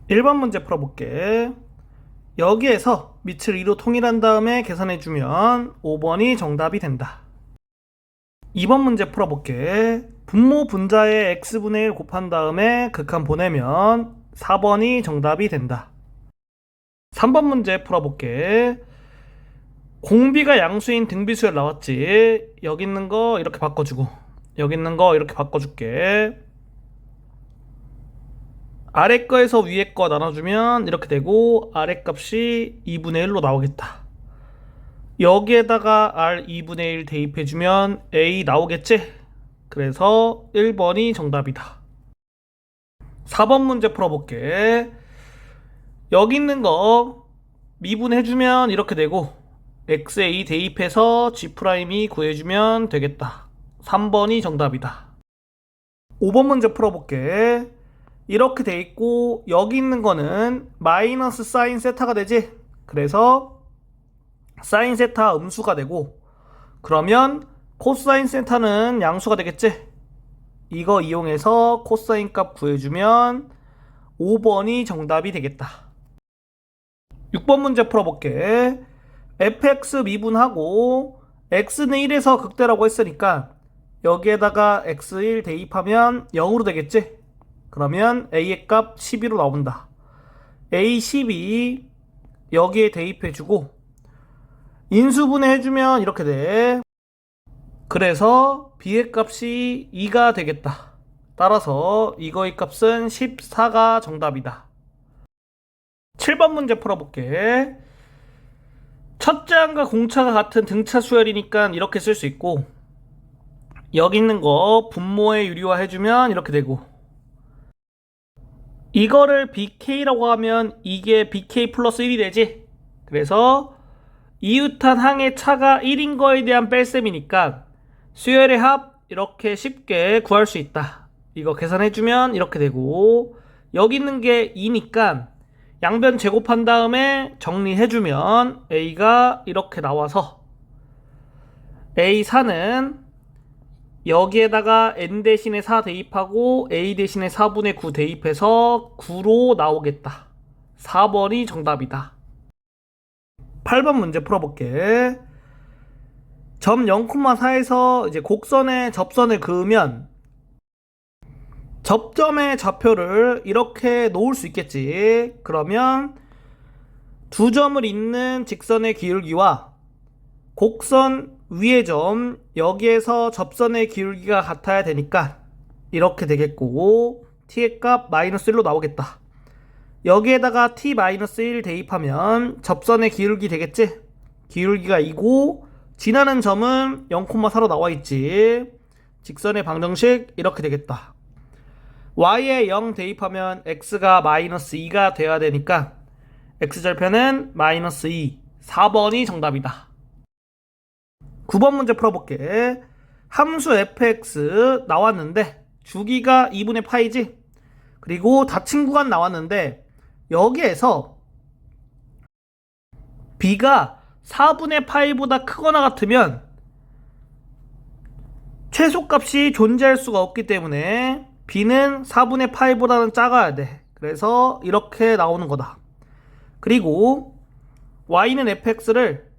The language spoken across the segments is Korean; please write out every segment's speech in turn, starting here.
1번 문제 풀어볼게. 여기에서 밑을 2로 통일한 다음에 계산해주면 5번이 정답이 된다. 2번 문제 풀어볼게. 분모 분자에 x분의 1 곱한 다음에 극한 보내면 4번이 정답이 된다. 3번 문제 풀어볼게. 공비가 양수인 등비수열 나왔지. 여기 있는 거 이렇게 바꿔주고 여기 있는 거 이렇게 바꿔줄게. 아래 거에서 위에 거 나눠주면 이렇게 되고 아래 값이 2분의 1로 나오겠다. 여기에다가 R 2분의 1 대입해주면 A 나오겠지? 그래서 1번이 정답이다. 4번 문제 풀어볼게. 여기 있는 거 미분해주면 이렇게 되고 XA 대입해서 G'이 구해주면 되겠다. 3번이 정답이다. 5번 문제 풀어볼게. 이렇게 돼 있고 여기 있는 거는 마이너스 사인 세타가 되지. 그래서 사인 세타 음수가 되고 그러면 코사인 세타는 양수가 되겠지. 이거 이용해서 코사인 값 구해주면 5번이 정답이 되겠다. 6번 문제 풀어볼게. fx 미분하고 x는 1에서 극대라고 했으니까 여기에다가 x1 대입하면 0으로 되겠지. 그러면 a의 값 12로 나온다. a12 여기에 대입해주고 인수분해 해주면 이렇게 돼. 그래서 b의 값이 2가 되겠다. 따라서 이거의 값은 14가 정답이다. 7번 문제 풀어볼게. 첫째 항과 공차가 같은 등차 수열이니까 이렇게 쓸 수 있고 여기 있는 거 분모에 유리화 해주면 이렇게 되고 이거를 BK라고 하면 이게 BK 플러스 1이 되지. 그래서 이웃한 항의 차가 1인 거에 대한 뺄셈이니까 수열의 합 이렇게 쉽게 구할 수 있다. 이거 계산해주면 이렇게 되고 여기 있는 게 2니까 양변 제곱한 다음에 정리해주면 A가 이렇게 나와서 A4는 여기에다가 n 대신에 4 대입하고 a 대신에 4분의 9 대입해서 9로 나오겠다. 4번이 정답이다. 8번 문제 풀어볼게. 점 0,4에서 이제 곡선에 접선을 그으면 접점의 좌표를 이렇게 놓을 수 있겠지. 그러면 두 점을 잇는 직선의 기울기와 곡선 위의 점 여기에서 접선의 기울기가 같아야 되니까 이렇게 되겠고 t의 값 마이너스 1로 나오겠다. 여기에다가 t-1 대입하면 접선의 기울기 되겠지. 기울기가 2고 지나는 점은 0,4로 나와있지. 직선의 방정식 이렇게 되겠다. y에 0 대입하면 x가 마이너스 2가 돼야 되니까 x절편은 마이너스 2 4번이 정답이다. 9번 문제 풀어볼게. 함수 fx 나왔는데 주기가 2분의 파이지. 그리고 닫힌 구간 나왔는데 여기에서 b가 4분의 파이보다 크거나 같으면 최소값이 존재할 수가 없기 때문에 b는 4분의 파이보다는 작아야 돼. 그래서 이렇게 나오는 거다. 그리고 y는 fx를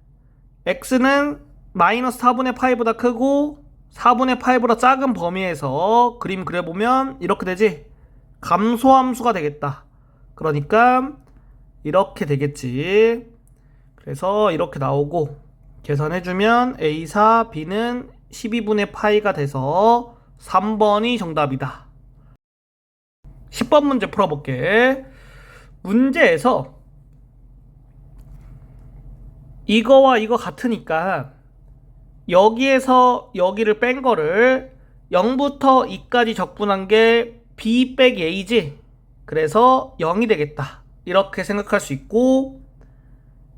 x는 마이너스 4분의 파이보다 크고 4분의 파이보다 작은 범위에서 그림 그려보면 이렇게 되지. 감소함수가 되겠다. 그러니까 이렇게 되겠지. 그래서 이렇게 나오고 계산해주면 A4, B는 12분의 파이가 돼서 3번이 정답이다. 10번 문제 풀어볼게. 문제에서 이거와 이거 같으니까 여기에서 여기를 뺀 거를 0부터 2까지 적분한 게 B 빼기 A지. 그래서 0이 되겠다. 이렇게 생각할 수 있고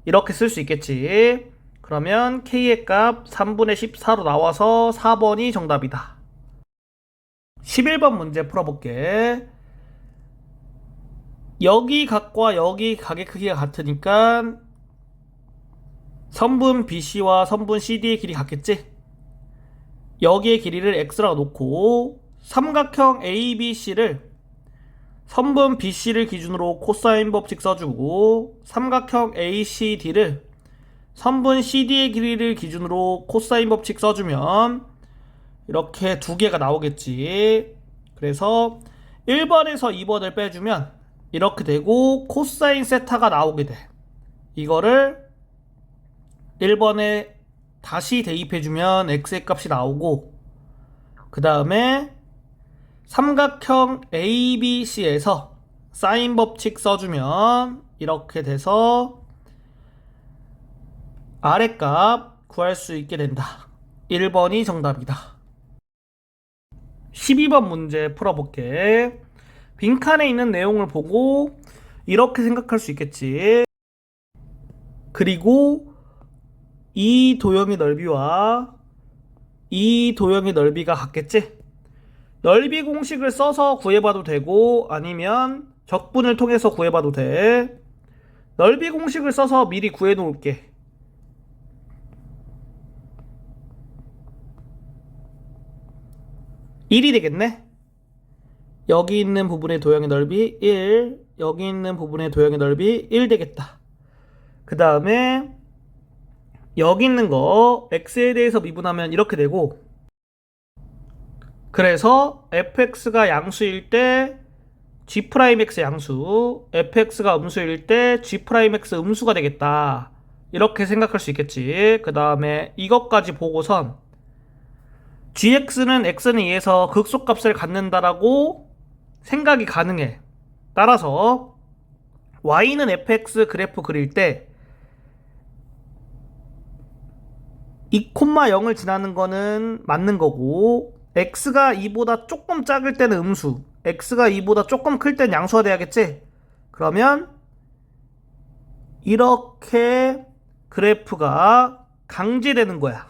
이렇게 쓸 수 있겠지. 그러면 K의 값 3분의 14로 나와서 4번이 정답이다. 11번 문제 풀어볼게. 여기 각과 여기 각의 크기가 같으니까 선분 BC와 선분 CD의 길이 같겠지? 여기의 길이를 X라고 놓고 삼각형 ABC를 선분 BC를 기준으로 코사인 법칙 써주고 삼각형 ACD를 선분 CD의 길이를 기준으로 코사인 법칙 써주면 이렇게 두 개가 나오겠지. 그래서 1번에서 2번을 빼주면 이렇게 되고 코사인 세타가 나오게 돼. 이거를 1번에 다시 대입해주면 x의 값이 나오고, 그 다음에 삼각형 ABC에서 사인 법칙 써주면 이렇게 돼서 아래값 구할 수 있게 된다. 1번이 정답이다. 12번 문제 풀어볼게. 빈칸에 있는 내용을 보고 이렇게 생각할 수 있겠지. 그리고 이 도형의 넓이와 이 도형의 넓이가 같겠지? 넓이 공식을 써서 구해봐도 되고 아니면 적분을 통해서 구해봐도 돼. 넓이 공식을 써서 미리 구해 놓을게. (1이) 되겠네. 여기 있는 부분의 도형의 넓이 1, 여기 있는 부분의 도형의 넓이 1 되겠다. 그 다음에 여기 있는 거 x에 대해서 미분하면 이렇게 되고, 그래서 fx가 양수일 때 g'x 양수, fx가 음수일 때 g'x 음수가 되겠다. 이렇게 생각할 수 있겠지. 그 다음에 이것까지 보고선 gx는 x는 2에서 극소값을 갖는다라고 생각이 가능해. 따라서 y는 fx 그래프 그릴 때 2,0을 지나는 거는 맞는 거고, x가 2보다 조금 작을 때는 음수, x가 2보다 조금 클 때는 양수가 돼야겠지? 그러면 이렇게 그래프가 강제되는 거야.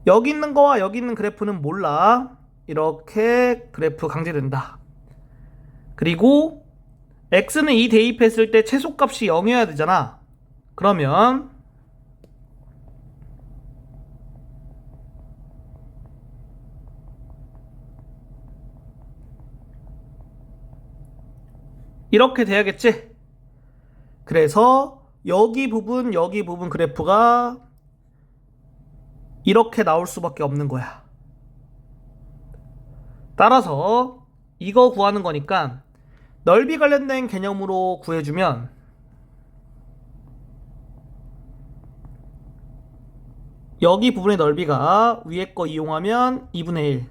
여기 있는 거와 여기 있는 그래프는 몰라. 이렇게 그래프 강제된다. 그리고 x는 2 대입했을 때 최소값이 0이어야 되잖아. 그러면 이렇게 돼야겠지? 그래서 여기 부분 그래프가 이렇게 나올 수밖에 없는 거야. 따라서 이거 구하는 거니까 넓이 관련된 개념으로 구해주면 여기 부분의 넓이가 위에 거 이용하면 2분의 1,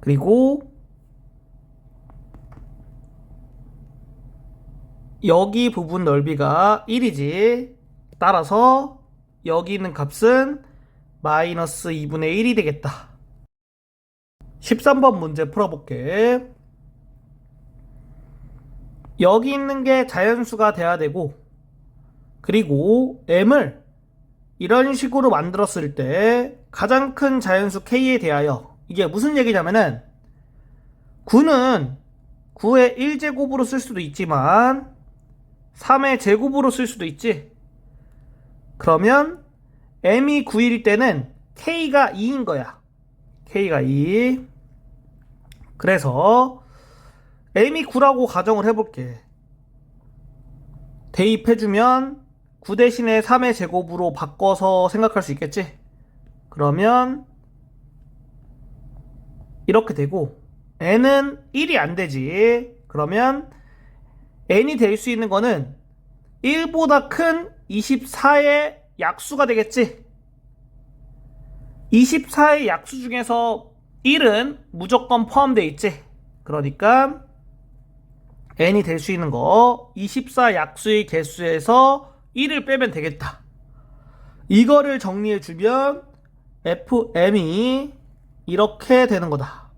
그리고 여기 부분 넓이가 1이지. 따라서 여기 있는 값은 마이너스 2분의 1이 되겠다. 13번 문제 풀어볼게. 여기 있는 게 자연수가 돼야 되고, 그리고 m을 이런 식으로 만들었을 때 가장 큰 자연수 k에 대하여, 이게 무슨 얘기냐면은 9는 9의 1제곱으로 쓸 수도 있지만 3의 제곱으로 쓸 수도 있지. 그러면 m이 9일 때는 k가 2인 거야. k가 2. 그래서 m이 9라고 가정을 해볼게. 대입해주면 9 대신에 3의 제곱으로 바꿔서 생각할 수 있겠지. 그러면 이렇게 되고, n은 1이 안 되지. 그러면 n이 될 수 있는 거는 1보다 큰 24의 약수가 되겠지. 24의 약수 중에서 1은 무조건 포함되어 있지. 그러니까 n이 될 수 있는 거 24 약수의 개수에서 1을 빼면 되겠다. 이거를 정리해주면 fm이 이렇게 되는 거다.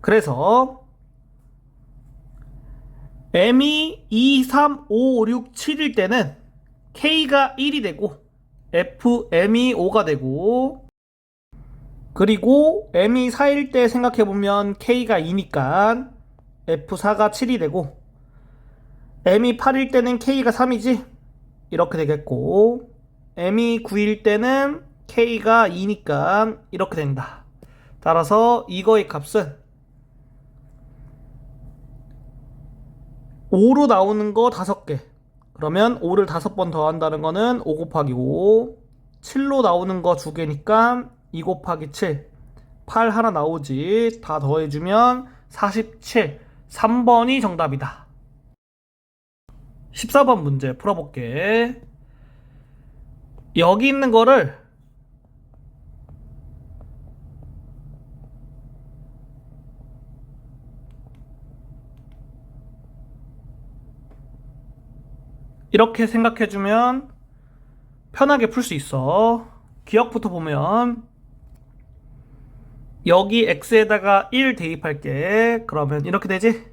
그래서 m이 2, 3, 5, 6, 7일 때는 k가 1이 되고 fm이 5가 되고, 그리고 m이 4일 때 생각해보면 k가 2니까 f4가 7이 되고, m이 8일 때는 k가 3이지? 이렇게 되겠고, m이 9일 때는 k가 2니까 이렇게 된다. 따라서 이거의 값은 5로 나오는 거 5개. 그러면 5를 5번 더한다는 거는 5 곱하기 5. 7로 나오는 거 2개니까 2 곱하기 7. 8 하나 나오지. 다 더해주면 47. 3번이 정답이다. 14번 문제 풀어볼게. 여기 있는 거를 이렇게 생각해주면 편하게 풀 수 있어. 기억부터 보면 여기 x에다가 1 대입할게. 그러면 이렇게 되지?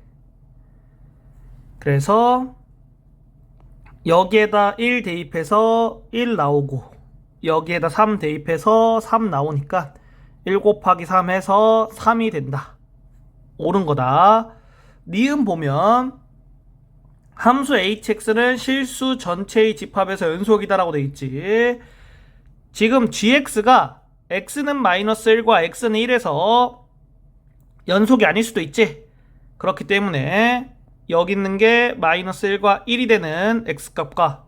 그래서 여기에다 1 대입해서 1 나오고 여기에다 3 대입해서 3 나오니까 1 곱하기 3 해서 3이 된다. 옳은 거다. 니은 보면 함수 hx는 실수 전체의 집합에서 연속이다라고 돼 있지. 지금 gx가 x는 마이너스 1과 x는 1에서 연속이 아닐 수도 있지. 그렇기 때문에 여기 있는 게 마이너스 1과 1이 되는 x값과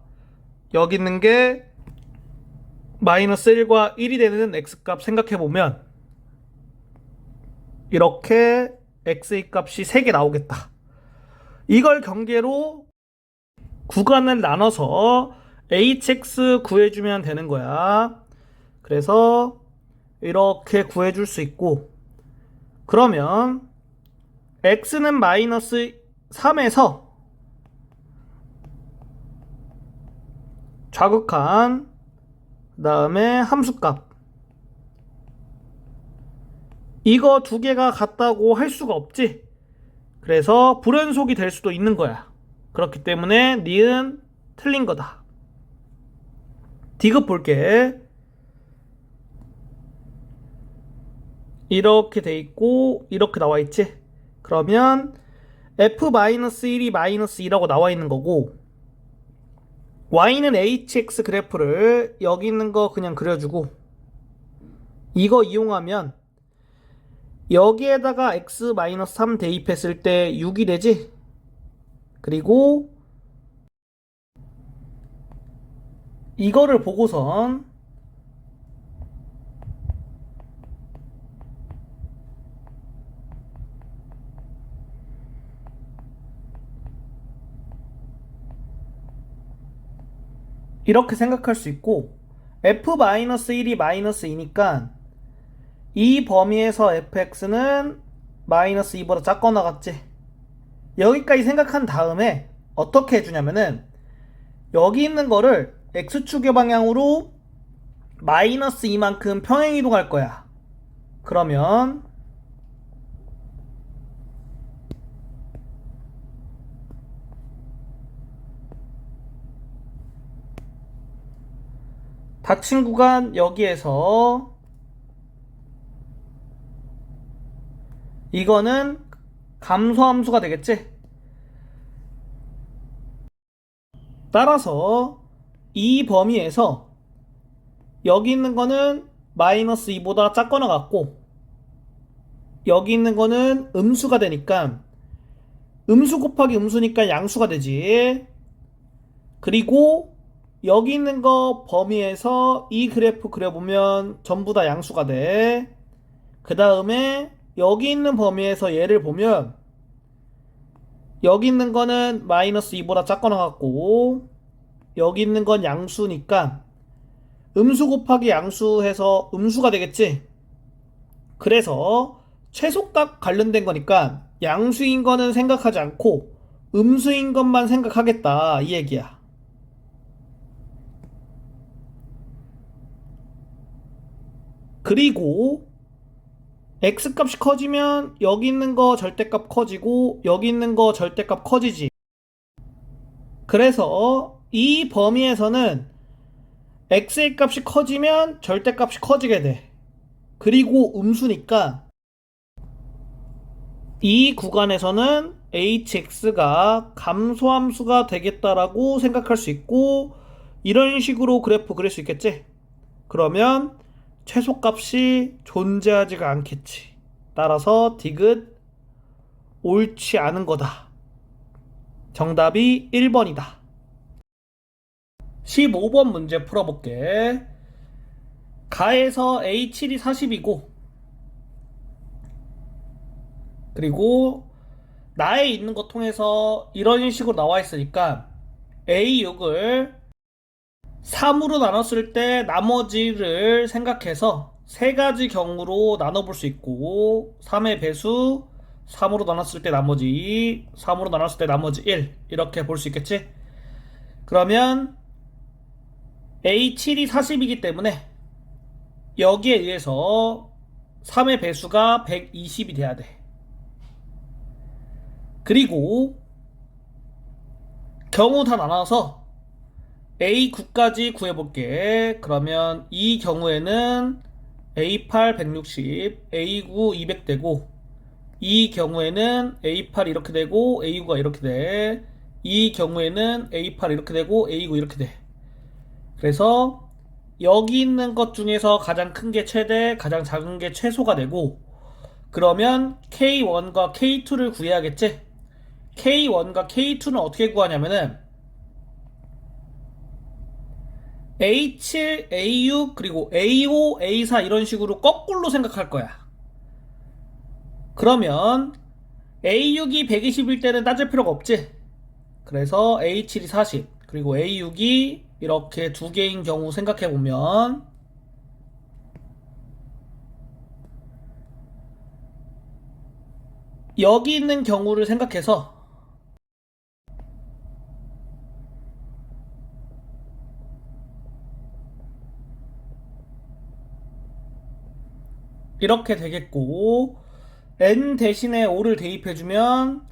여기 있는 게 마이너스 1과 1이 되는 x값 생각해보면 이렇게 x의 값이 3개 나오겠다. 이걸 경계로 구간을 나눠서 hx 구해주면 되는 거야. 그래서 이렇게 구해줄 수 있고, 그러면 x는 마이너스 3에서 좌극한 그 다음에 함수값 이거 두 개가 같다고 할 수가 없지. 그래서 불연속이 될 수도 있는 거야. 그렇기 때문에 니은 틀린 거다. 디귿 볼게. 이렇게 돼 있고 이렇게 나와 있지. 그러면 f-1이 -2라고 나와 있는 거고, y는 hx 그래프를 여기 있는 거 그냥 그려주고, 이거 이용하면 여기에다가 x-3 대입했을 때 6이 되지. 그리고 이거를 보고선 이렇게 생각할 수 있고, f-1이 -2니까 이 범위에서 fx는 -2보다 작거나 같지. 여기까지 생각한 다음에 어떻게 해주냐면은 여기 있는 거를 x축의 방향으로 -2만큼 평행 이동할 거야. 그러면 닫힌 구간 여기에서 이거는 감소함수가 되겠지. 따라서 이 범위에서 여기 있는 거는 -2보다 작거나 같고 여기 있는 거는 음수가 되니까 음수 곱하기 음수니까 양수가 되지. 그리고 여기 있는 거 범위에서 이 그래프 그려보면 전부 다 양수가 돼. 그 다음에 여기 있는 범위에서 얘를 보면 여기 있는 거는 -2보다 작거나 같고 여기 있는 건 양수니까 음수 곱하기 양수 해서 음수가 되겠지. 그래서 최소값 관련된 거니까 양수인 거는 생각하지 않고 음수인 것만 생각하겠다, 이 얘기야. 그리고 x값이 커지면 여기 있는 거 절대값 커지고 여기 있는 거 절대값 커지지. 그래서 이 범위에서는 x의 값이 커지면 절대값이 커지게 돼. 그리고 음수니까 이 구간에서는 hx가 감소함수가 되겠다라고 생각할 수 있고, 이런 식으로 그래프 그릴 수 있겠지. 그러면 최소값이 존재하지가 않겠지. 따라서 디귿 옳지 않은 거다. 정답이 1번이다. 15번 문제 풀어볼게. 가에서 A7이 40이고 그리고 나에 있는 거 통해서 이런 식으로 나와 있으니까 A6을 3으로 나눴을 때 나머지를 생각해서 세 가지 경우로 나눠볼 수 있고 3의 배수 3으로 나눴을 때 나머지 2, 3으로 나눴을 때 나머지 1 이렇게 볼 수 있겠지? 그러면 A7이 40이기 때문에 여기에 의해서 3의 배수가 120이 돼야 돼. 그리고 경우 다 나눠서 A9까지 구해볼게. 그러면 이 경우에는 A8 160, A9 200 되고 이 경우에는 A8 이렇게 되고 A9가 이렇게 돼. 이 경우에는 A8 이렇게 되고 A9 이렇게 돼. 그래서 여기 있는 것 중에서 가장 큰 게 최대, 가장 작은 게 최소가 되고 그러면 K1과 K2를 구해야겠지? K1과 K2는 어떻게 구하냐면은 A7, A6, 그리고 A5, A4 이런 식으로 거꾸로 생각할 거야. 그러면 A6이 120일 때는 따질 필요가 없지? 그래서 A7이 40, 그리고 A6이 이렇게 두 개인 경우 생각해보면 여기 있는 경우를 생각해서 이렇게 되겠고 N 대신에 5를 대입해주면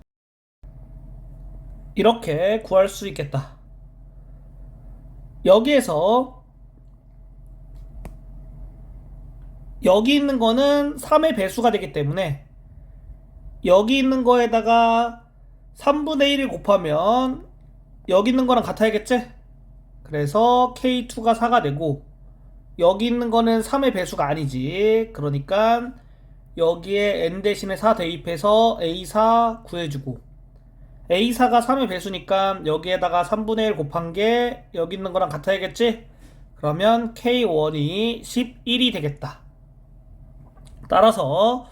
이렇게 구할 수 있겠다. 여기에서 여기 있는 거는 3의 배수가 되기 때문에 여기 있는 거에다가 3분의 1을 곱하면 여기 있는 거랑 같아야겠지? 그래서 K2가 4가 되고 여기 있는 거는 3의 배수가 아니지. 그러니까 여기에 N 대신에 4 대입해서 A4 구해주고 A4가 3의 배수니까 여기에다가 3분의 1 곱한 게 여기 있는 거랑 같아야겠지? 그러면 K1이 11이 되겠다. 따라서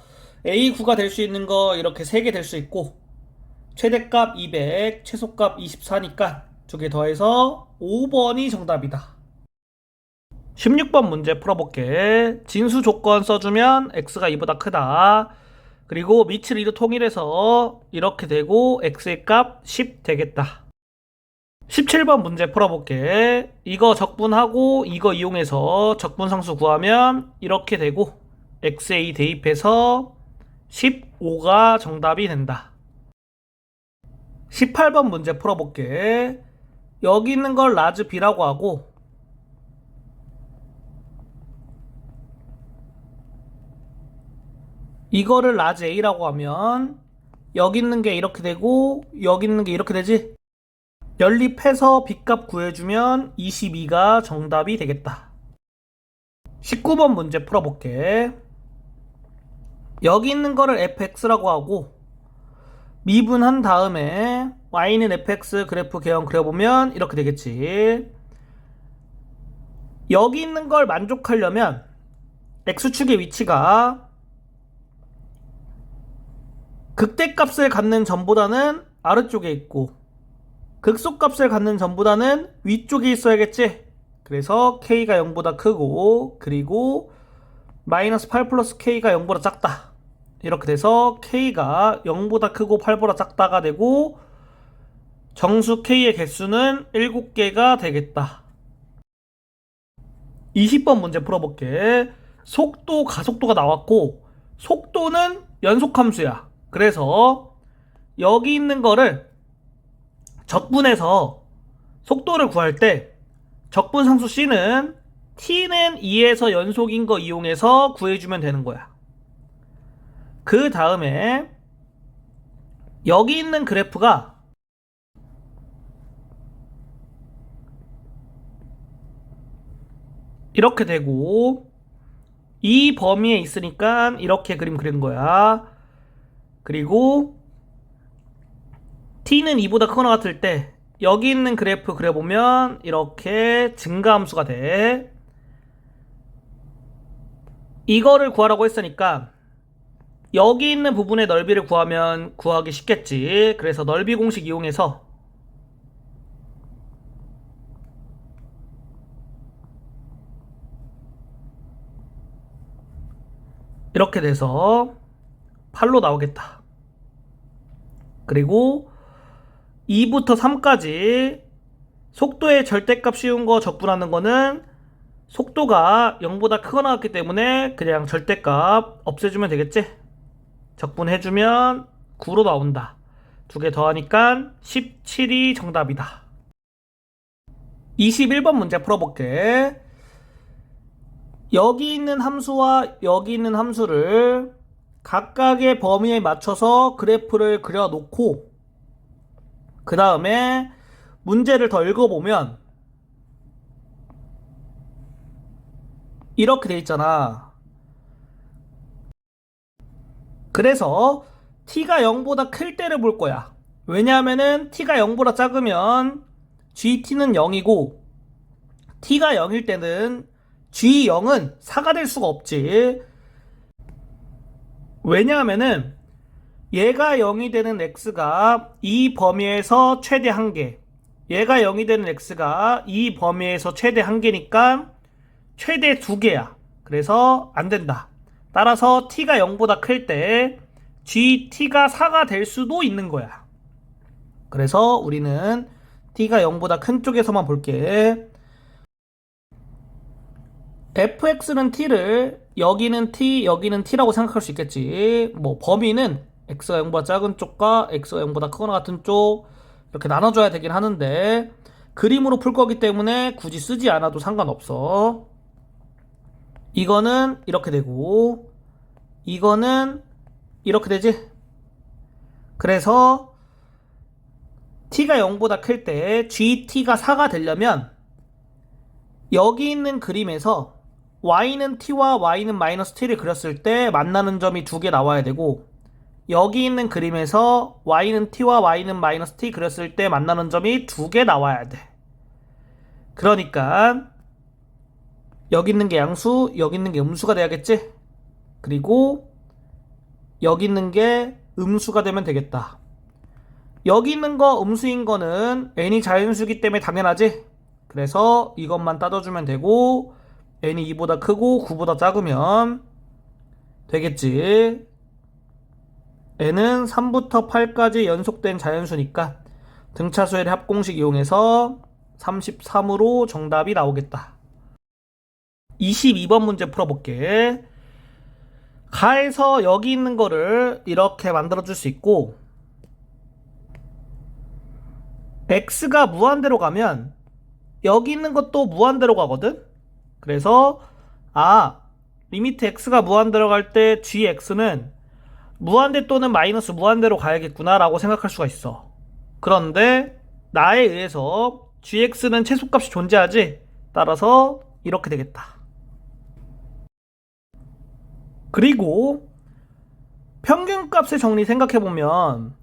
A9가 될 수 있는 거 이렇게 3개 될 수 있고 최대값 200, 최소값 24니까 두 개 더해서 5번이 정답이다. 16번 문제 풀어볼게. 진수 조건 써주면 x가 2보다 크다. 그리고 밑을 2로 통일해서 이렇게 되고 x의 값 10 되겠다. 17번 문제 풀어볼게. 이거 적분하고 이거 이용해서 적분상수 구하면 이렇게 되고 x에 2 대입해서 15가 정답이 된다. 18번 문제 풀어볼게. 여기 있는 걸 라즈 b라고 하고 이거를 라지 A라고 하면 여기 있는 게 이렇게 되고 여기 있는 게 이렇게 되지? 연립해서 B값 구해주면 22가 정답이 되겠다. 19번 문제 풀어볼게. 여기 있는 거를 fx라고 하고 미분한 다음에 y는 fx 그래프 개형 그려보면 이렇게 되겠지. 여기 있는 걸 만족하려면 x축의 위치가 극대값을 갖는 점보다는 아래쪽에 있고 극소값을 갖는 점보다는 위쪽에 있어야겠지. 그래서 k가 0보다 크고 그리고 마이너스 8 플러스 k가 0보다 작다. 이렇게 돼서 k가 0보다 크고 8보다 작다가 되고 정수 k의 개수는 7개가 되겠다. 20번 문제 풀어볼게. 속도, 가속도가 나왔고 속도는 연속함수야. 그래서 여기 있는 거를 적분해서 속도를 구할 때 적분상수 C는 T는 2에서 연속인 거 이용해서 구해주면 되는 거야. 그 다음에 여기 있는 그래프가 이렇게 되고 이 범위에 있으니까 이렇게 그림 그린 거야. 그리고 t는 2보다 크거나 같을 때 여기 있는 그래프 그려보면 이렇게 증가함수가 돼. 이거를 구하라고 했으니까 여기 있는 부분의 넓이를 구하면 구하기 쉽겠지. 그래서 넓이 공식 이용해서 이렇게 돼서 8로 나오겠다. 그리고 2부터 3까지 속도의 절대값 씌운 거 적분하는 거는 속도가 0보다 크거나 같기 때문에 그냥 절대값 없애주면 되겠지? 적분해주면 9로 나온다. 두 개 더하니까 17이 정답이다. 21번 문제 풀어볼게. 여기 있는 함수와 여기 있는 함수를 각각의 범위에 맞춰서 그래프를 그려놓고 그 다음에 문제를 더 읽어보면 이렇게 돼 있잖아. 그래서 t가 0보다 클 때를 볼 거야. 왜냐하면은 t가 0보다 작으면 gt는 0이고 t가 0일 때는 g0은 4가 될 수가 없지. 왜냐하면은 얘가 0이 되는 x가 이 범위에서 최대 1개, 얘가 0이 되는 x가 이 범위에서 최대 1개니까 최대 2개야. 그래서 안 된다. 따라서 t가 0보다 클 때 gt가 4가 될 수도 있는 거야. 그래서 우리는 t가 0보다 큰 쪽에서만 볼게. fx는 t를 여기는 t, 여기는 t라고 생각할 수 있겠지. 뭐 범위는 x가 0보다 작은 쪽과 x가 0보다 크거나 같은 쪽 이렇게 나눠줘야 되긴 하는데 그림으로 풀 거기 때문에 굳이 쓰지 않아도 상관없어. 이거는 이렇게 되고 이거는 이렇게 되지. 그래서 t가 0보다 클 때 gt가 4가 되려면 여기 있는 그림에서 y는 t와 y는 마이너스 t를 그렸을 때 만나는 점이 두 개 나와야 되고 여기 있는 그림에서 y는 t와 y는 마이너스 t 그렸을 때 만나는 점이 두 개 나와야 돼. 그러니까 여기 있는 게 양수, 여기 있는 게 음수가 돼야겠지? 그리고 여기 있는 게 음수가 되면 되겠다. 여기 있는 거 음수인 거는 n이 자연수기 때문에 당연하지? 그래서 이것만 따져주면 되고 n이 2보다 크고 9보다 작으면 되겠지. n은 3부터 8까지 연속된 자연수니까 등차수열의 합공식 이용해서 33으로 정답이 나오겠다. 22번 문제 풀어볼게. 가에서 여기 있는 거를 이렇게 만들어줄 수 있고 x가 무한대로 가면 여기 있는 것도 무한대로 가거든? 그래서 리미트 x가 무한대로 갈 때 gx는 무한대 또는 마이너스 무한대로 가야겠구나 라고 생각할 수가 있어. 그런데 나에 의해서 gx는 최소값이 존재하지? 따라서 이렇게 되겠다. 그리고 평균값의 정리 생각해보면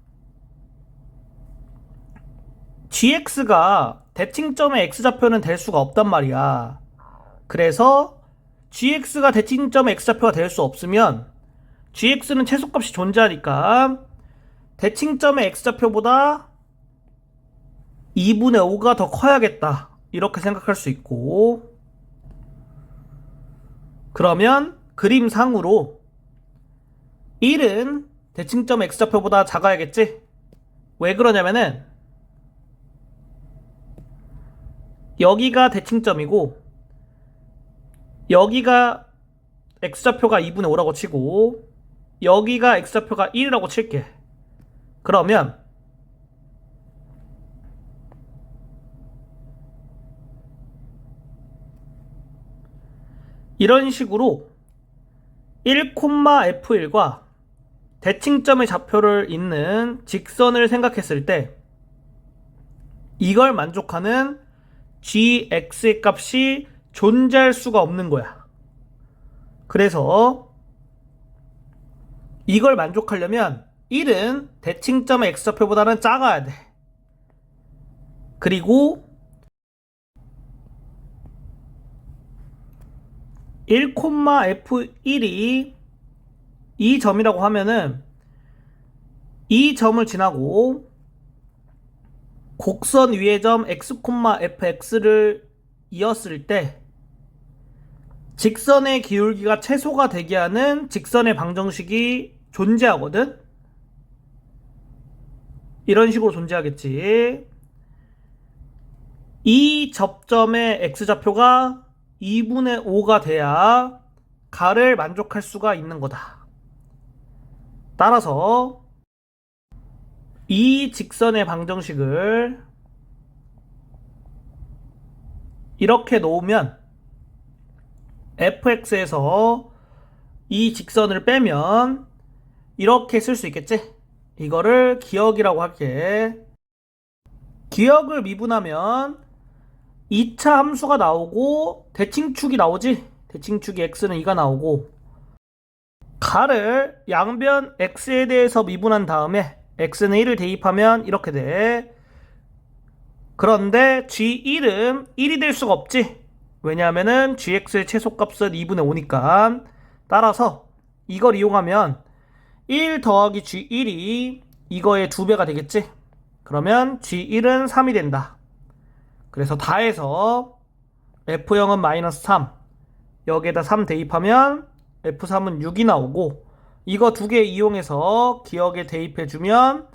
gx가 대칭점의 x좌표는 될 수가 없단 말이야. 그래서 gx가 대칭점의 x좌표가 될 수 없으면 gx는 최소값이 존재하니까 대칭점의 x좌표보다 2분의 5가 더 커야겠다. 이렇게 생각할 수 있고 그러면 그림상으로 1은 대칭점 x좌표보다 작아야겠지? 왜 그러냐면은 여기가 대칭점이고 여기가 x좌표가 2분의 5라고 치고 여기가 x좌표가 1이라고 칠게. 그러면 이런 식으로 1,f1과 대칭점의 좌표를 잇는 직선을 생각했을 때 이걸 만족하는 gx의 값이 존재할 수가 없는 거야. 그래서 이걸 만족하려면 1은 대칭점의 x좌표보다는 작아야 돼. 그리고 1,f1이 이 점이라고 하면은 이 점을 지나고 곡선 위의 점 x,fx를 이었을 때 직선의 기울기가 최소가 되게 하는 직선의 방정식이 존재하거든? 이런 식으로 존재하겠지. 이 접점의 x좌표가 2분의 5가 돼야 가를 만족할 수가 있는 거다. 따라서 이 직선의 방정식을 이렇게 놓으면 fx에서 이 직선을 빼면 이렇게 쓸 수 있겠지? 이거를 기역이라고 할게. 기역을 미분하면 2차 함수가 나오고 대칭축이 나오지? 대칭축이 x는 2가 나오고 가를 양변 x에 대해서 미분한 다음에 x는 1을 대입하면 이렇게 돼. 그런데 g1은 1이 될 수가 없지? 왜냐하면은 gx의 최소값은 2분의 5니까. 따라서 이걸 이용하면 1 더하기 g1이 이거의 2배가 되겠지? 그러면 g1은 3이 된다. 그래서 다 해서 f0은 마이너스 3, 여기에다 3 대입하면 f3은 6이 나오고 이거 두 개 이용해서 기역에 대입해주면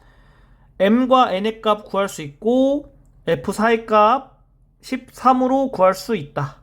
m과 n의 값 구할 수 있고 f4의 값 13으로 구할 수 있다.